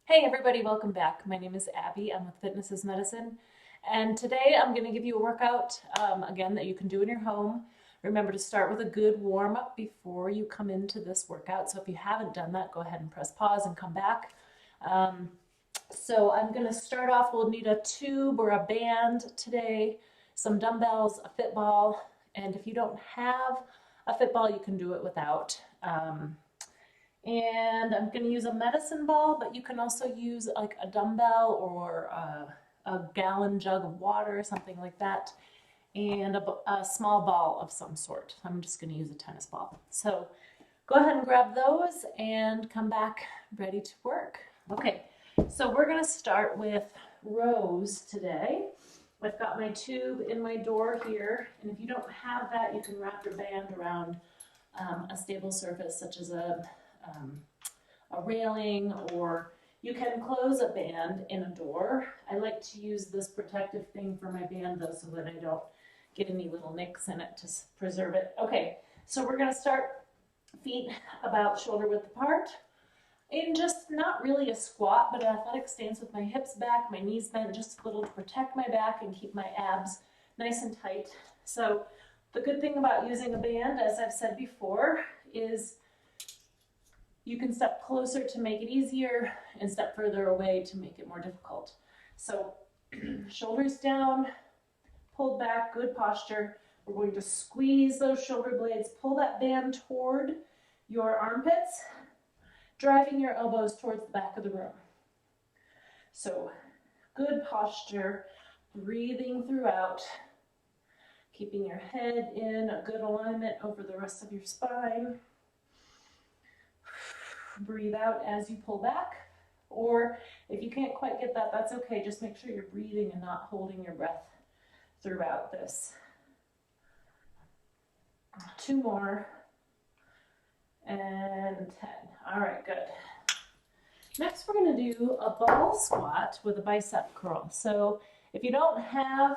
Hey everybody, welcome back. My name is Abby. I'm with Fitness is Medicine. And today I'm going to give you a workout, again, that you can do in your home. Remember to start with a good warm up before you come into this workout. So if you haven't done that, go ahead and press pause and come back. Um, so I'm going to start off, we'll need a tube or a band today, some dumbbells, a fit ball, and if you don't have a fit ball, you can do it without. And I'm going to use a medicine ball, but you can also use like a dumbbell or a gallon jug of water, something like that, and a small ball of some sort. I'm just going to use a tennis ball. So go ahead and grab those and come back ready to work. Okay, so we're going to start with rows today. I've got my tube in my door here, and if you don't have that, you can wrap your band around a stable surface such as a railing, or you can close a band in a door. I like to use this protective thing for my band though so that I don't get any little nicks in it to preserve it. Okay, so we're going to start feet about shoulder width apart in just not really a squat but an athletic stance with my hips back, my knees bent just a little to protect my back and keep my abs nice and tight. So the good thing about using a band, as I've said before, is you can step closer to make it easier and step further away to make it more difficult. So shoulders down, pulled back, good posture. We're going to squeeze those shoulder blades, pull that band toward your armpits, driving your elbows towards the back of the room. So good posture, breathing throughout, keeping your head in a good alignment over the rest of your spine. Breathe out as you pull back, or if you can't quite get that, that's okay. Just make sure you're breathing and not holding your breath throughout this. 2 more, and 10. All right, good. Next, we're going to do a ball squat with a bicep curl. So if you don't have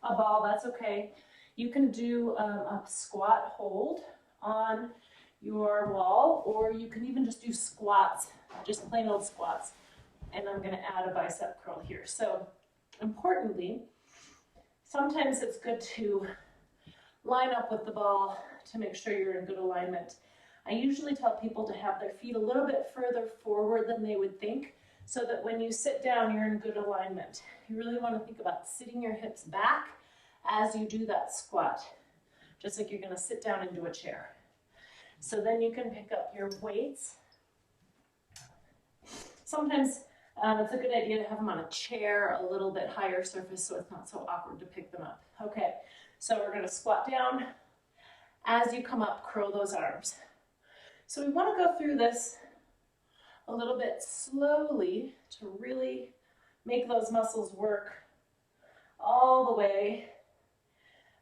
a ball, that's okay. You can do a squat hold on your wall, or you can even just do squats, just plain old squats. And I'm going to add a bicep curl here. So importantly, sometimes it's good to line up with the ball to make sure you're in good alignment. I usually tell people to have their feet a little bit further forward than they would think, so that when you sit down, you're in good alignment. You really want to think about sitting your hips back as you do that squat, just like you're going to sit down into a chair. So then you can pick up your weights. Sometimes it's a good idea to have them on a chair, a little bit higher surface, so it's not so awkward to pick them up. Okay, so we're going to squat down. As you come up, curl those arms. So we want to go through this a little bit slowly to really make those muscles work all the way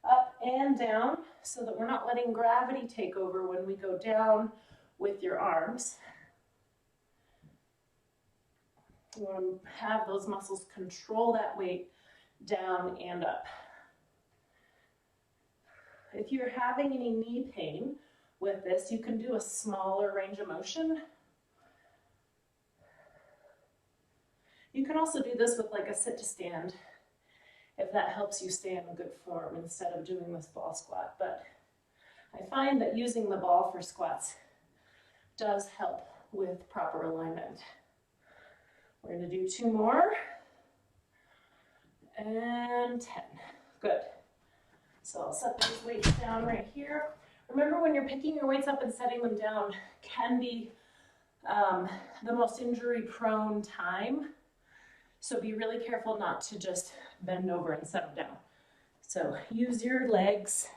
up and down, so that we're not letting gravity take over when we go down with your arms. You want to have those muscles control that weight down and up. If you're having any knee pain with this, you can do a smaller range of motion. You can also do this with like a sit to stand, if that helps you stay in good form instead of doing this ball squat. But I find that using the ball for squats does help with proper alignment. We're going to do 2 more, and 10. Good. So I'll set these weights down right here. Remember, when you're picking your weights up and setting them down can be the most injury-prone time. So be really careful not to just bend over and set them down. So use your legs,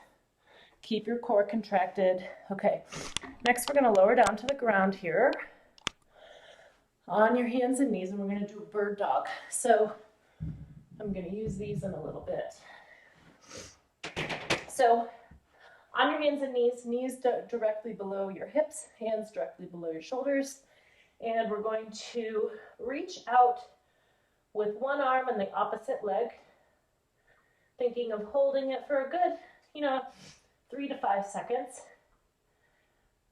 keep your core contracted. Okay, next we're going to lower down to the ground here on your hands and knees, and we're going to do a bird dog. So I'm going to use these in a little bit. So on your hands and knees directly below your hips, hands directly below your shoulders, and we're going to reach out with one arm and the opposite leg, thinking of holding it for a good, 3 to 5 seconds.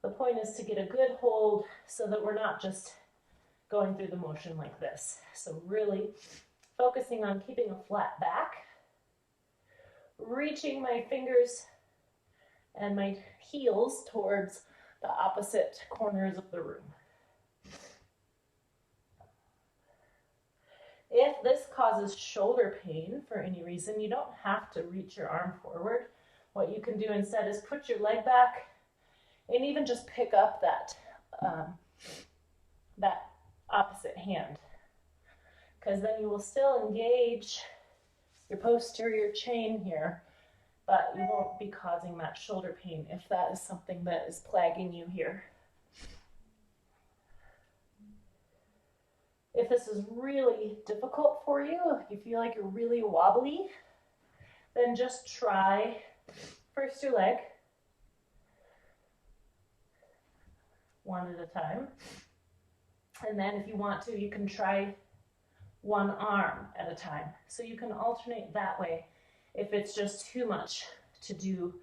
The point is to get a good hold so that we're not just going through the motion like this. So really focusing on keeping a flat back, reaching my fingers and my heels towards the opposite corners of the room. If this causes shoulder pain for any reason, you don't have to reach your arm forward. What you can do instead is put your leg back and even just pick up that, that opposite hand. Because then you will still engage your posterior chain here, but you won't be causing that shoulder pain if that is something that is plaguing you here. If this is really difficult for you, if you feel like you're really wobbly, then just try first your leg, one at a time. And then if you want to, you can try one arm at a time. So you can alternate that way if it's just too much to do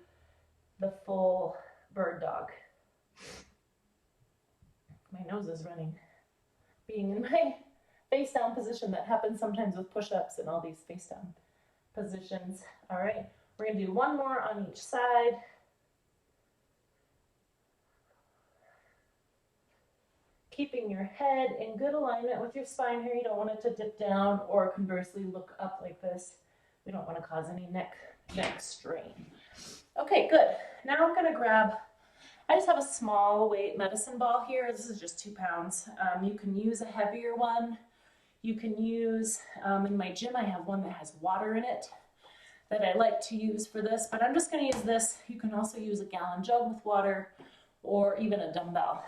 the full bird dog. My nose is running. Being in my face down position, that happens sometimes with push-ups and all these face down positions. All right, we're gonna do one more on each side. Keeping your head in good alignment with your spine here. You don't want it to dip down or conversely look up like this. We don't want to cause any neck strain. Okay, good. Now I'm gonna grab, I just have a small weight medicine ball here. This is just 2 pounds. You can use a heavier one. You can use, in my gym I have one that has water in it that I like to use for this, but I'm just gonna use this. You can also use a gallon jug with water or even a dumbbell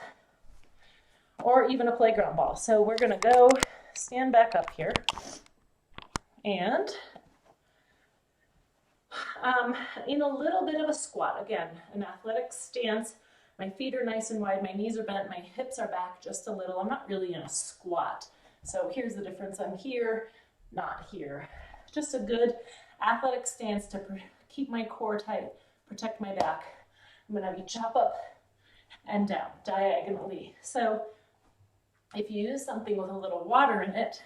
or even a playground ball. So we're gonna go stand back up here and in a little bit of a squat. Again, an athletic stance. My feet are nice and wide, my knees are bent, my hips are back just a little. I'm not really in a squat. So here's the difference. I'm here, not here. Just a good athletic stance to keep my core tight, protect my back. I'm gonna have you chop up and down diagonally. So if you use something with a little water in it,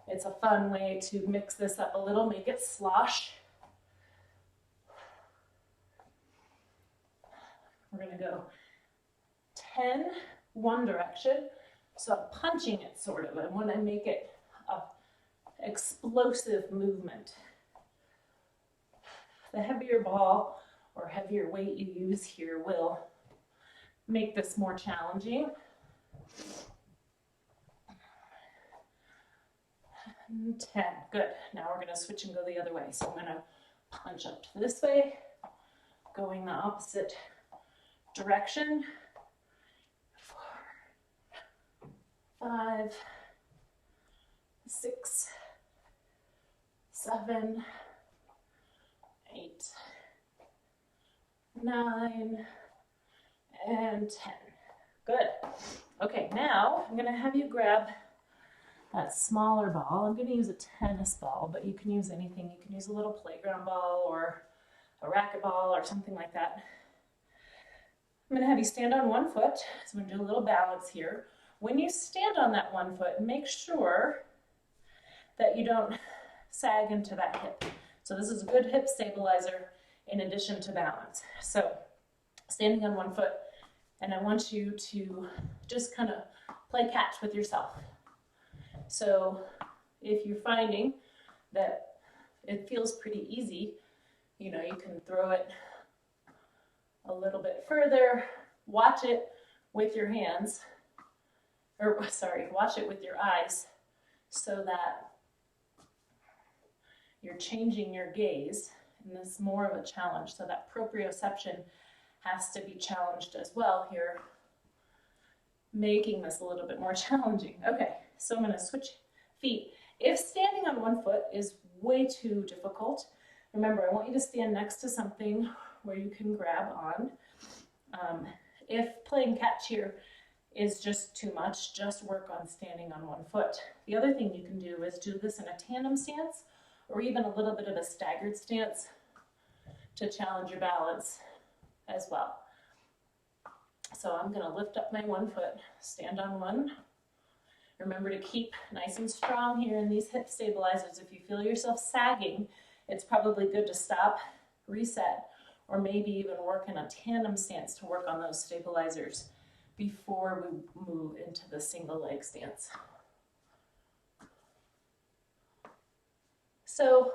it's a fun way to mix this up a little, make it slosh. We're gonna go 10 one direction. So I'm punching it sort of. I wanna make it an explosive movement. The heavier ball or heavier weight you use here will make this more challenging. 10, good. Now we're gonna switch and go the other way. So I'm gonna punch up to this way, going the opposite direction. 4, 5, 6, 7, 8, 9, and 10. Good. Okay, now I'm gonna have you grab that smaller ball. I'm gonna use a tennis ball, but you can use anything. You can use a little playground ball or a racquetball or something like that. I'm gonna have you stand on one foot. So I'm gonna do a little balance here. When you stand on that one foot, make sure that you don't sag into that hip. So this is a good hip stabilizer in addition to balance. So standing on one foot, and I want you to just kind of play catch with yourself. So if you're finding that it feels pretty easy, you know, you can throw it a little bit further, watch it with your hands, or sorry, watch it with your eyes so that you're changing your gaze, and this is more of a challenge. So that proprioception has to be challenged as well here, making this a little bit more challenging. Okay, so I'm gonna switch feet. If standing on one foot is way too difficult, remember, I want you to stand next to something where you can grab on. If playing catch here is just too much, just work on standing on one foot. The other thing you can do is do this in a tandem stance or even a little bit of a staggered stance to challenge your balance as well. So I'm gonna lift up my one foot, stand on one, Remember to keep nice and strong here in these hip stabilizers. If you feel yourself sagging, it's probably good to stop, reset, or maybe even work in a tandem stance to work on those stabilizers before we move into the single leg stance. So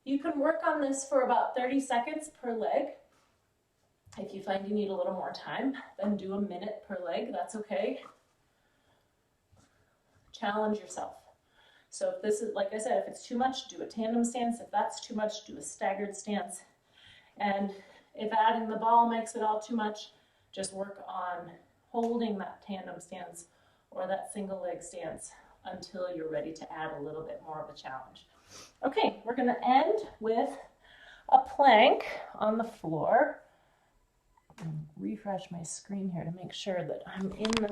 you can work on this for about 30 seconds per leg. If you find you need a little more time, then do a minute per leg, that's okay. Challenge yourself. So if this is, like I said, if it's too much, do a tandem stance. If that's too much, do a staggered stance. And if adding the ball makes it all too much, just work on holding that tandem stance or that single leg stance until you're ready to add a little bit more of a challenge. Okay, we're going to end with a plank on the floor. Refresh my screen here to make sure that I'm in the...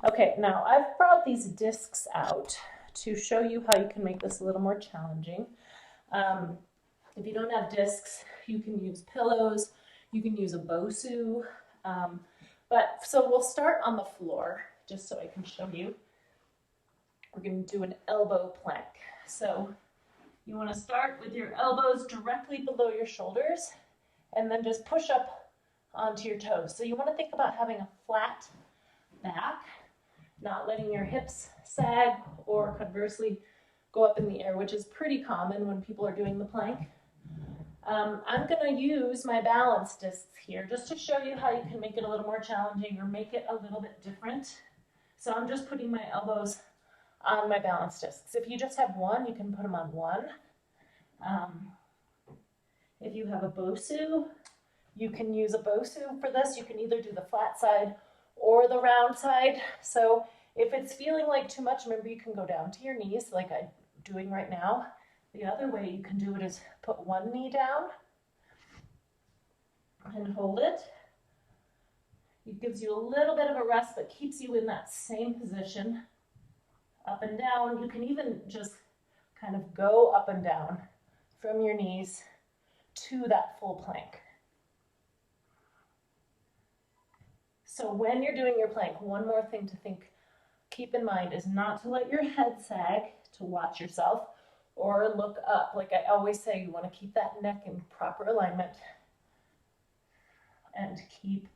Okay, now I've brought these discs out to show you how you can make this a little more challenging. If you don't have discs, you can use pillows, you can use a Bosu, so we'll start on the floor just so I can show you. We're going to do an elbow plank. So you want to start with your elbows directly below your shoulders and then just push up onto your toes. So you want to think about having a flat back, not letting your hips sag or conversely go up in the air, which is pretty common when people are doing the plank. I'm going to use my balance discs here just to show you how you can make it a little more challenging or make it a little bit different. So I'm just putting my elbows on my balance discs. If you just have one, you can put them on one. If you have a Bosu, you can use a Bosu for this. You can either do the flat side or the round side. So if it's feeling like too much, remember you can go down to your knees like I'm doing right now. The other way you can do it is put one knee down and hold it. It gives you a little bit of a rest, but keeps you in that same position. Up and down. You can even just kind of go up and down from your knees to that full plank. So when you're doing your plank, one more thing to keep in mind is not to let your head sag, to watch yourself, or look up. Like I always say, you want to keep that neck in proper alignment and keep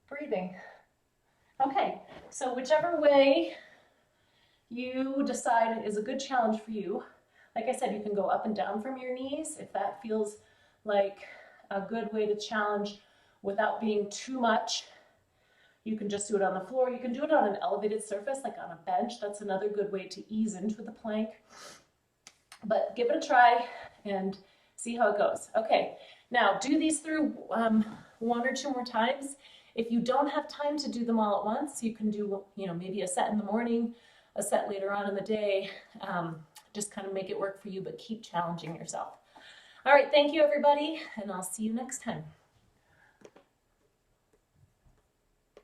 breathing. Okay, so whichever way you decide is a good challenge for you, like I said, you can go up and down from your knees if that feels like a good way to challenge without being too much. You can just do it on the floor. You can do it on an elevated surface, like on a bench. That's another good way to ease into the plank. But give it a try and see how it goes. Okay, now do these through one or two more times. If you don't have time to do them all at once, you can do, maybe a set in the morning, a set later on in the day. Just kind of make it work for you, but keep challenging yourself. All right, thank you everybody, and I'll see you next time.